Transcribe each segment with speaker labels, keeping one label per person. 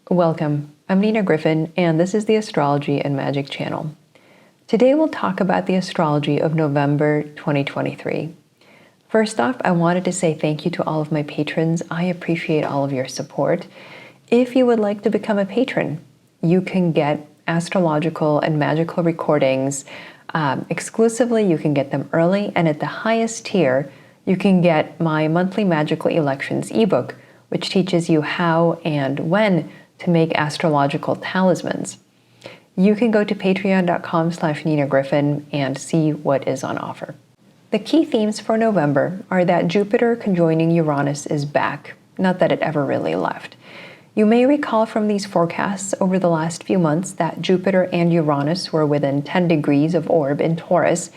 Speaker 1: Welcome. I'm Nina Gryphon, and this is the Astrology and Magic channel. Today we'll talk about the astrology of November 2023. First off, I wanted to say thank you to all of my patrons. I appreciate all of your support. If you would like to become a patron, you can get astrological and magical recordings exclusively. You can get them early, and at the highest tier, you can get my monthly Magical Elections ebook, which teaches you how and when to make astrological talismans. You can go to patreon.com/Nina Gryphon and see what is on offer. The key themes for November are that Jupiter conjoining Uranus is back, not that it ever really left. You may recall from these forecasts over the last few months that Jupiter and Uranus were within 10 degrees of orb in Taurus.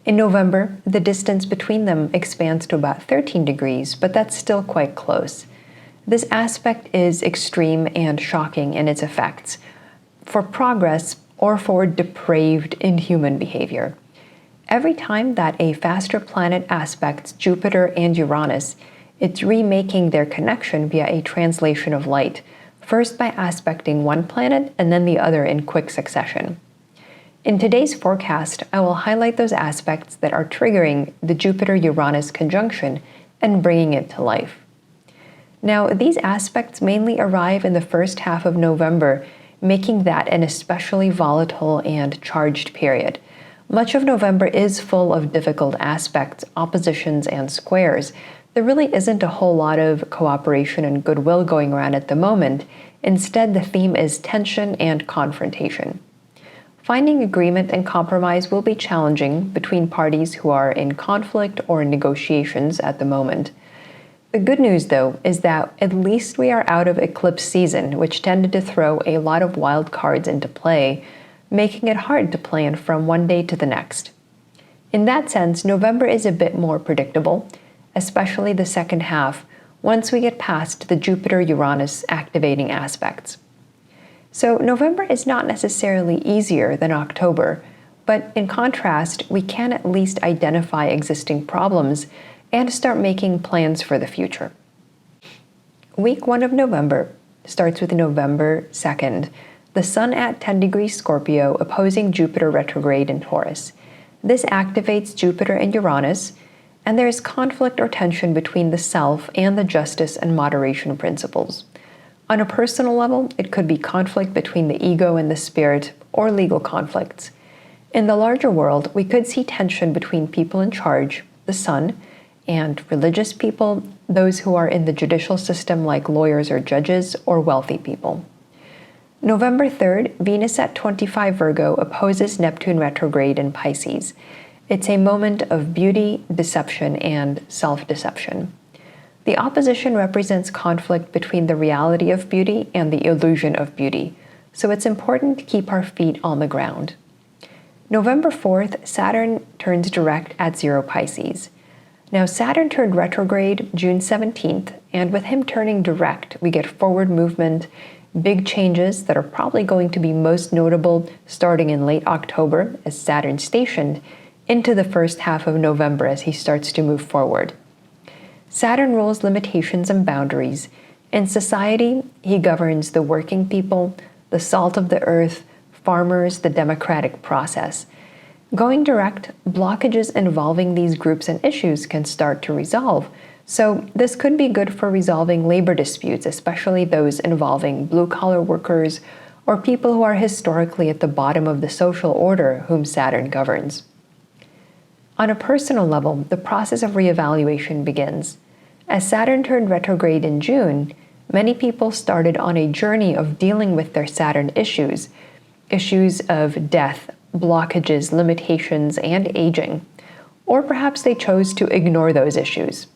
Speaker 1: In November, the distance between them expands to about 13 degrees, but that's still quite close. This aspect is extreme and shocking in its effects, for progress or for depraved, inhuman behavior. Every time that a faster planet aspects Jupiter and Uranus, it's remaking their connection via a translation of light, first by aspecting one planet and then the other in quick succession. In today's forecast, I will highlight those aspects that are triggering the Jupiter-Uranus conjunction and bringing it to life. Now, these aspects mainly arrive in the first half of November, making that an especially volatile and charged period. Much of November is full of difficult aspects, oppositions, and squares. There really isn't a whole lot of cooperation and goodwill going around at the moment. Instead, the theme is tension and confrontation. Finding agreement and compromise will be challenging between parties who are in conflict or in negotiations at the moment. The good news, though, is that at least we are out of eclipse season, which tended to throw a lot of wild cards into play, making it hard to plan from one day to the next. In that sense, November is a bit more predictable, especially the second half, once we get past the Jupiter-Uranus activating aspects. So November is not necessarily easier than October, but in contrast, we can at least identify existing problems and start making plans for the future. Week 1 of November starts with November 2nd, the Sun at 10 degrees Scorpio opposing Jupiter retrograde in Taurus. This activates Jupiter and Uranus, and there is conflict or tension between the self and the justice and moderation principles. On a personal level, it could be conflict between the ego and the spirit, or legal conflicts. In the larger world, we could see tension between people in charge, the Sun, and religious people, those who are in the judicial system like lawyers or judges, or wealthy people. November 3rd, Venus at 25 Virgo opposes Neptune retrograde in Pisces. It's a moment of beauty, deception, and self-deception. The opposition represents conflict between the reality of beauty and the illusion of beauty, so it's important to keep our feet on the ground. November 4th, Saturn turns direct at 0 Pisces. Now, Saturn turned retrograde June 17th, and with him turning direct, we get forward movement, big changes that are probably going to be most notable starting in late October as Saturn's stationed, into the first half of November as he starts to move forward. Saturn rules limitations and boundaries. In society, he governs the working people, the salt of the earth, farmers, the democratic process. Going direct, blockages involving these groups and issues can start to resolve. So this could be good for resolving labor disputes, especially those involving blue-collar workers or people who are historically at the bottom of the social order whom Saturn governs. On a personal level, the process of reevaluation begins. As Saturn turned retrograde in June, many people started on a journey of dealing with their Saturn issues of death, blockages, limitations, and aging. Or perhaps they chose to ignore those issues.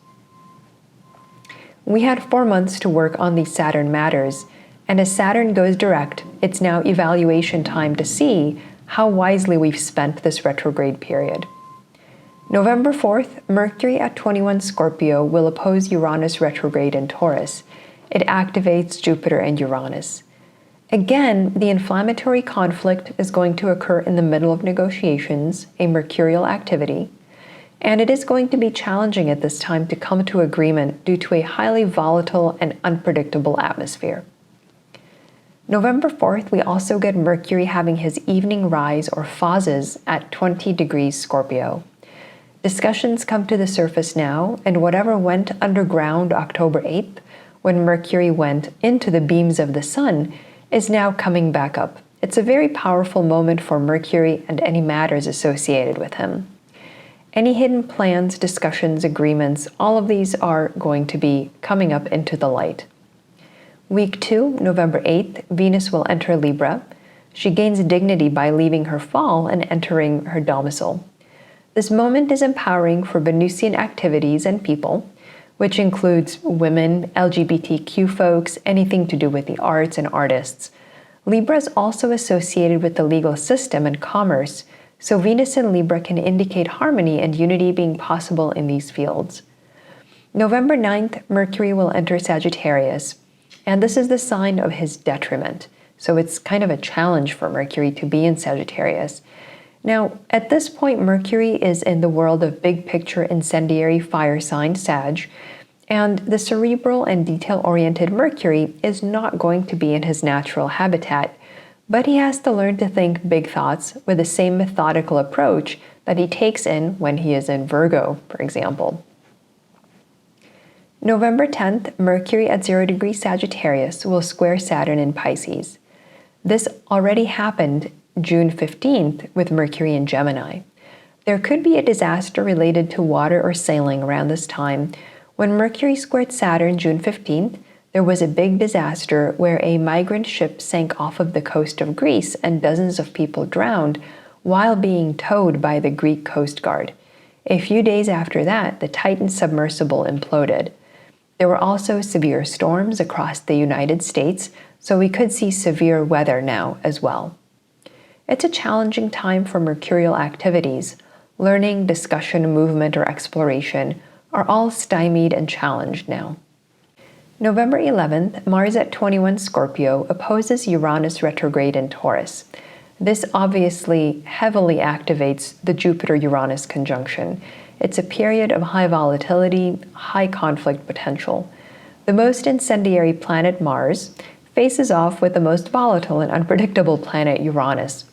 Speaker 1: We had 4 months to work on these Saturn matters, and as Saturn goes direct, it's now evaluation time to see how wisely we've spent this retrograde period. November 4th, Mercury at 21 Scorpio will oppose Uranus retrograde in Taurus. It activates Jupiter and Uranus. Again, the inflammatory conflict is going to occur in the middle of negotiations, a mercurial activity, and it is going to be challenging at this time to come to agreement due to a highly volatile and unpredictable atmosphere. November 4th, we also get Mercury having his evening rise or phases at 20 degrees Scorpio. Discussions come to the surface now, and whatever went underground October 8th, when Mercury went into the beams of the sun, is now coming back up. It's a very powerful moment for Mercury and any matters associated with him. Any hidden plans, discussions, agreements, all of these are going to be coming up into the light. Week 2, November 8th, Venus will enter Libra. She gains dignity by leaving her fall and entering her domicile. This moment is empowering for Venusian activities and people, which includes women, LGBTQ folks, anything to do with the arts and artists. Libra is also associated with the legal system and commerce, so Venus in Libra can indicate harmony and unity being possible in these fields. November 9th, Mercury will enter Sagittarius, and this is the sign of his detriment. So it's kind of a challenge for Mercury to be in Sagittarius. Now, at this point, Mercury is in the world of big picture incendiary fire sign Sag, and the cerebral and detail-oriented Mercury is not going to be in his natural habitat, but he has to learn to think big thoughts with the same methodical approach that he takes in when he is in Virgo, for example. November 10th, Mercury at 0 degrees Sagittarius will square Saturn in Pisces. This already happened June 15th with Mercury in Gemini. There could be a disaster related to water or sailing around this time. When Mercury squared Saturn June 15th, there was a big disaster where a migrant ship sank off of the coast of Greece and dozens of people drowned while being towed by the Greek Coast Guard. A few days after that, the Titan submersible imploded. There were also severe storms across the United States, so we could see severe weather now as well. It's a challenging time for mercurial activities. Learning, discussion, movement, or exploration are all stymied and challenged now. November 11th, Mars at 21 Scorpio opposes Uranus retrograde in Taurus. This obviously heavily activates the Jupiter-Uranus conjunction. It's a period of high volatility, high conflict potential. The most incendiary planet, Mars, faces off with the most volatile and unpredictable planet, Uranus.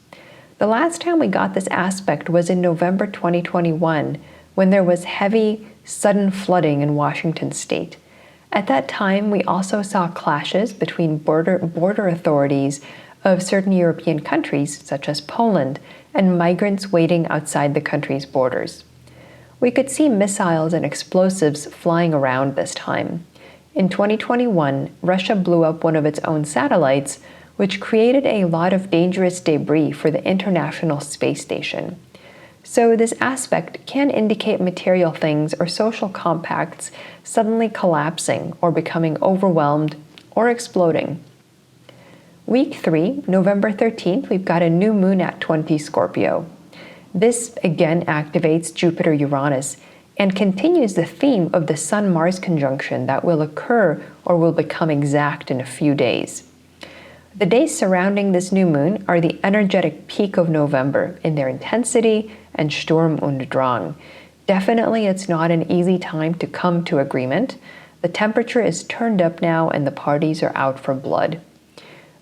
Speaker 1: The last time we got this aspect was in November 2021, when there was heavy, sudden flooding in Washington state. At that time, we also saw clashes between border authorities of certain European countries, such as Poland, and migrants waiting outside the country's borders. We could see missiles and explosives flying around this time. In 2021, Russia blew up one of its own satellites, which created a lot of dangerous debris for the International Space Station. So this aspect can indicate material things or social compacts suddenly collapsing or becoming overwhelmed or exploding. Week 3, November 13th, we've got a new moon at 20 Scorpio. This again activates Jupiter-Uranus and continues the theme of the Sun-Mars conjunction that will occur or will become exact in a few days. The days surrounding this new moon are the energetic peak of November in their intensity and Sturm und Drang. Definitely it's not an easy time to come to agreement. The temperature is turned up now and the parties are out for blood.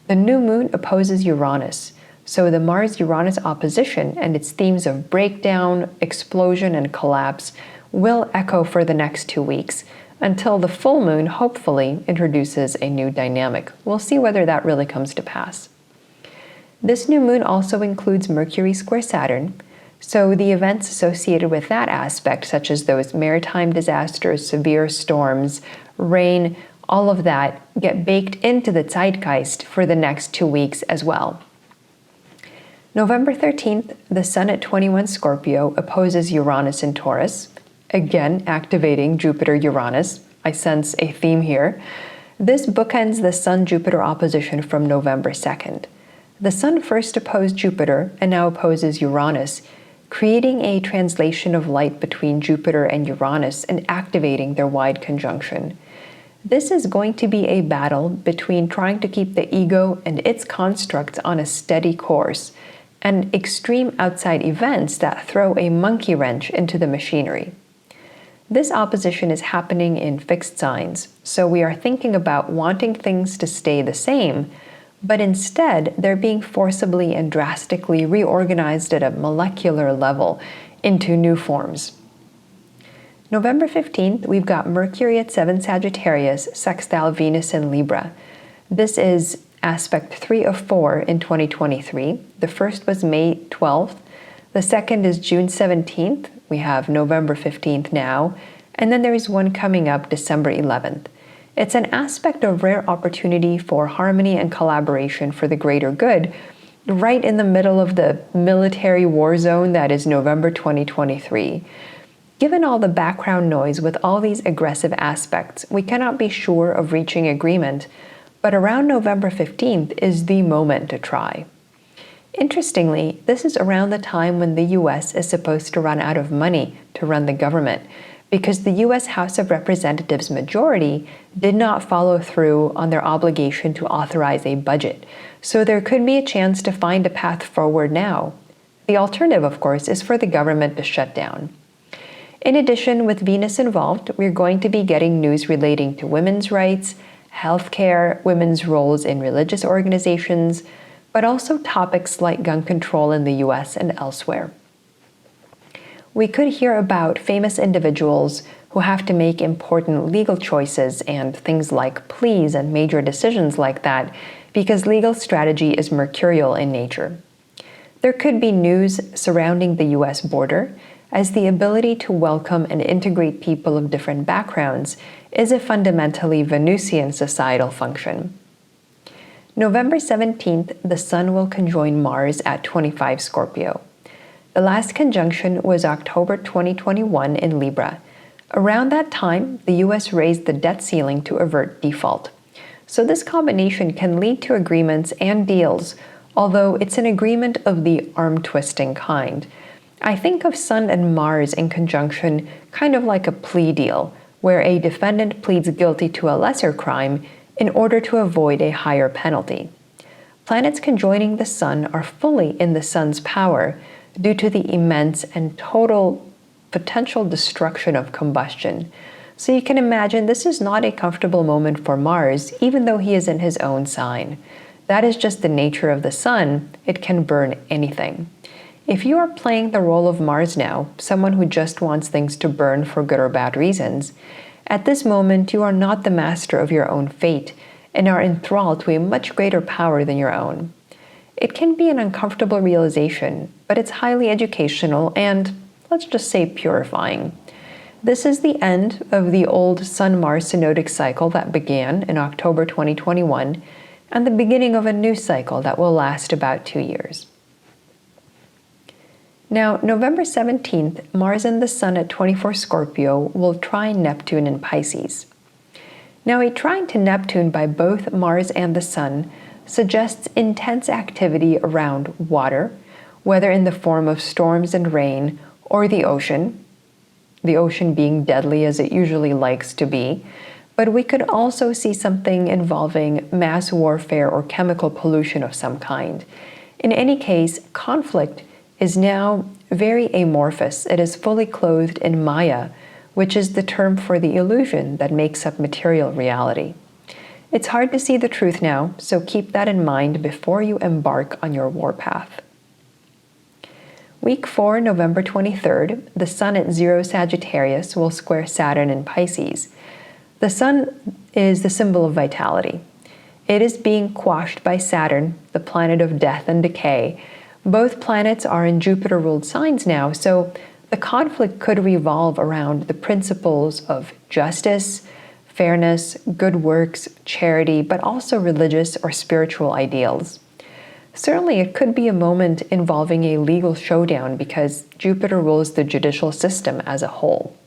Speaker 1: The new moon opposes Uranus, so the Mars-Uranus opposition and its themes of breakdown, explosion, and collapse will echo for the next 2 weeks, until the full moon hopefully introduces a new dynamic. We'll see whether that really comes to pass. This new moon also includes Mercury square Saturn, so the events associated with that aspect, such as those maritime disasters, severe storms, rain, all of that get baked into the zeitgeist for the next 2 weeks as well. November 13th, the Sun at 21 Scorpio opposes Uranus in Taurus, again activating Jupiter-Uranus. I sense a theme here. This bookends the Sun-Jupiter opposition from November 2nd. The Sun first opposed Jupiter and now opposes Uranus, creating a translation of light between Jupiter and Uranus and activating their wide conjunction. This is going to be a battle between trying to keep the ego and its constructs on a steady course and extreme outside events that throw a monkey wrench into the machinery. This opposition is happening in fixed signs, so we are thinking about wanting things to stay the same, but instead they're being forcibly and drastically reorganized at a molecular level into new forms. November 15th, we've got Mercury at 7 Sagittarius, sextile Venus in Libra. This is aspect 3 of 4 in 2023. The first was May 12th. The second is June 17th. We have November 15th now. And then there is one coming up December 11th. It's an aspect of rare opportunity for harmony and collaboration for the greater good, right in the middle of the military war zone that is November 2023. Given all the background noise with all these aggressive aspects, we cannot be sure of reaching agreement, but around November 15th is the moment to try. Interestingly, this is around the time when the US is supposed to run out of money to run the government, because the US House of Representatives majority did not follow through on their obligation to authorize a budget, so there could be a chance to find a path forward now. The alternative, of course, is for the government to shut down. In addition, with Venus involved, we're going to be getting news relating to women's rights, healthcare, women's roles in religious organizations, but also topics like gun control in the US and elsewhere. We could hear about famous individuals who have to make important legal choices and things like pleas and major decisions like that, because legal strategy is mercurial in nature. There could be news surrounding the US border, as the ability to welcome and integrate people of different backgrounds is a fundamentally Venusian societal function. November 17th, the Sun will conjoin Mars at 25 Scorpio. The last conjunction was October 2021 in Libra. Around that time, the US raised the debt ceiling to avert default. So this combination can lead to agreements and deals, although it's an agreement of the arm-twisting kind. I think of Sun and Mars in conjunction kind of like a plea deal, where a defendant pleads guilty to a lesser crime in order to avoid a higher penalty. Planets conjoining the Sun are fully in the Sun's power due to the immense and total potential destruction of combustion. So you can imagine this is not a comfortable moment for Mars, even though he is in his own sign. That is just the nature of the Sun. It can burn anything. If you are playing the role of Mars now, someone who just wants things to burn for good or bad reasons, at this moment you are not the master of your own fate and are enthralled to a much greater power than your own. It can be an uncomfortable realization, but it's highly educational and, let's just say, purifying. This is the end of the old Sun-Mars synodic cycle that began in October 2021 and the beginning of a new cycle that will last about 2 years. Now, November 17th, Mars and the Sun at 24 Scorpio will trine Neptune in Pisces. Now, a trine to Neptune by both Mars and the Sun suggests intense activity around water, whether in the form of storms and rain or the ocean being deadly as it usually likes to be, but we could also see something involving mass warfare or chemical pollution of some kind. In any case, conflict is now very amorphous. It is fully clothed in Maya, which is the term for the illusion that makes up material reality. It's hard to see the truth now, so keep that in mind before you embark on your warpath. Week 4, November 23rd, the Sun at 0 Sagittarius will square Saturn in Pisces. The Sun is the symbol of vitality. It is being quashed by Saturn, the planet of death and decay. Both planets are in Jupiter-ruled signs now, so the conflict could revolve around the principles of justice, fairness, good works, charity, but also religious or spiritual ideals. Certainly, it could be a moment involving a legal showdown because Jupiter rules the judicial system as a whole.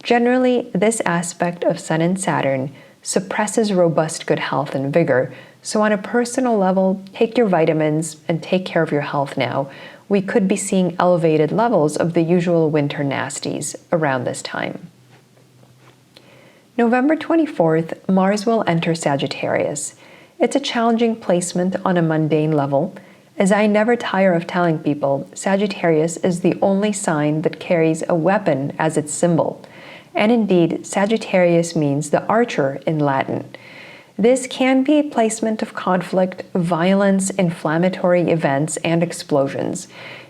Speaker 1: Generally, this aspect of Sun and Saturn suppresses robust good health and vigor, so on a personal level, take your vitamins and take care of your health now. We could be seeing elevated levels of the usual winter nasties around this time. November 24th, Mars will enter Sagittarius. It's a challenging placement on a mundane level. As I never tire of telling people, Sagittarius is the only sign that carries a weapon as its symbol. And indeed, Sagittarius means the archer in Latin. This can be a placement of conflict, violence, inflammatory events, and explosions.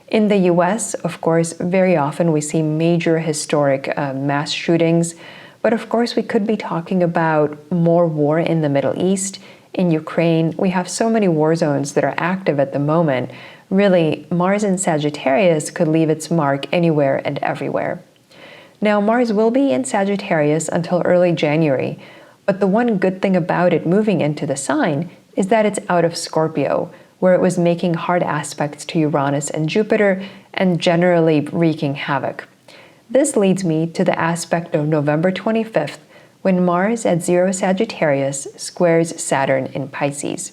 Speaker 1: In the US, of course, very often we see major historic mass shootings, but of course we could be talking about more war in the Middle East, in Ukraine. We have so many war zones that are active at the moment. Really, Mars in Sagittarius could leave its mark anywhere and everywhere. Now, Mars will be in Sagittarius until early January, but the one good thing about it moving into the sign is that it's out of Scorpio, where it was making hard aspects to Uranus and Jupiter and generally wreaking havoc. This leads me to the aspect of November 25th, when Mars at 0 Sagittarius squares Saturn in Pisces.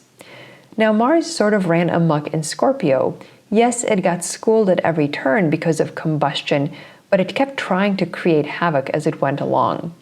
Speaker 1: Now, Mars sort of ran amok in Scorpio. Yes, it got schooled at every turn because of combustion, but it kept trying to create havoc as it went along.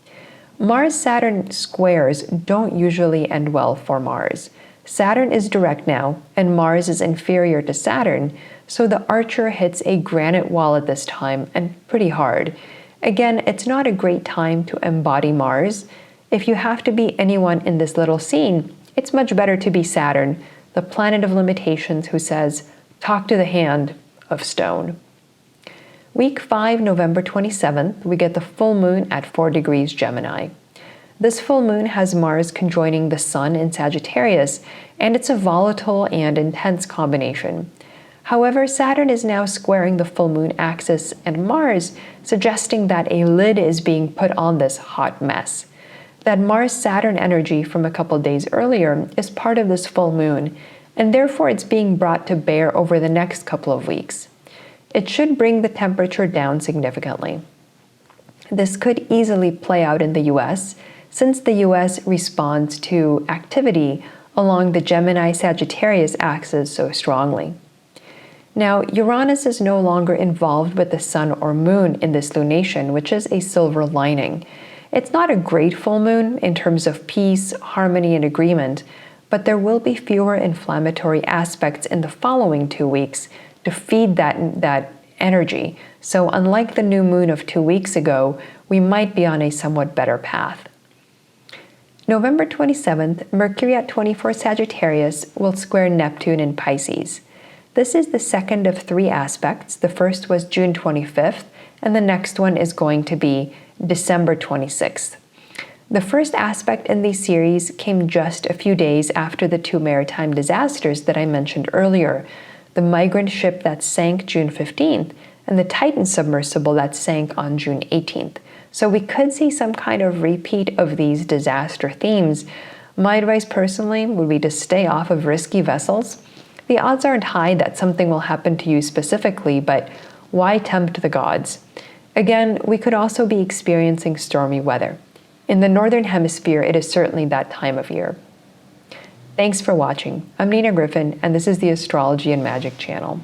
Speaker 1: Mars-Saturn squares don't usually end well for Mars. Saturn is direct now, and Mars is inferior to Saturn, so the archer hits a granite wall at this time, and pretty hard. Again, it's not a great time to embody Mars. If you have to be anyone in this little scene, it's much better to be Saturn, the planet of limitations who says, talk to the hand of stone. Week 5, November 27th, we get the full moon at 4 degrees Gemini. This full moon has Mars conjoining the Sun in Sagittarius, and it's a volatile and intense combination. However, Saturn is now squaring the full moon axis and Mars, suggesting that a lid is being put on this hot mess. That Mars-Saturn energy from a couple days earlier is part of this full moon, and therefore it's being brought to bear over the next couple of weeks. It should bring the temperature down significantly. This could easily play out in the US, since the US responds to activity along the Gemini-Sagittarius axis so strongly. Now, Uranus is no longer involved with the Sun or Moon in this lunation, which is a silver lining. It's not a great full moon in terms of peace, harmony, and agreement, but there will be fewer inflammatory aspects in the following 2 weeks to feed that energy. So unlike the new moon of 2 weeks ago, we might be on a somewhat better path. November 27th, Mercury at 24 Sagittarius will square Neptune in Pisces. This is the second of 3 aspects. The first was June 25th, and the next one is going to be December 26th. The first aspect in the series came just a few days after the 2 maritime disasters that I mentioned earlier, the migrant ship that sank June 15th, and the Titan submersible that sank on June 18th. So we could see some kind of repeat of these disaster themes. My advice personally would be to stay off of risky vessels. The odds aren't high that something will happen to you specifically, but why tempt the gods? Again, we could also be experiencing stormy weather. In the Northern Hemisphere, it is certainly that time of year. Thanks for watching. I'm Nina Gryphon, and this is the Astrology and Magic channel.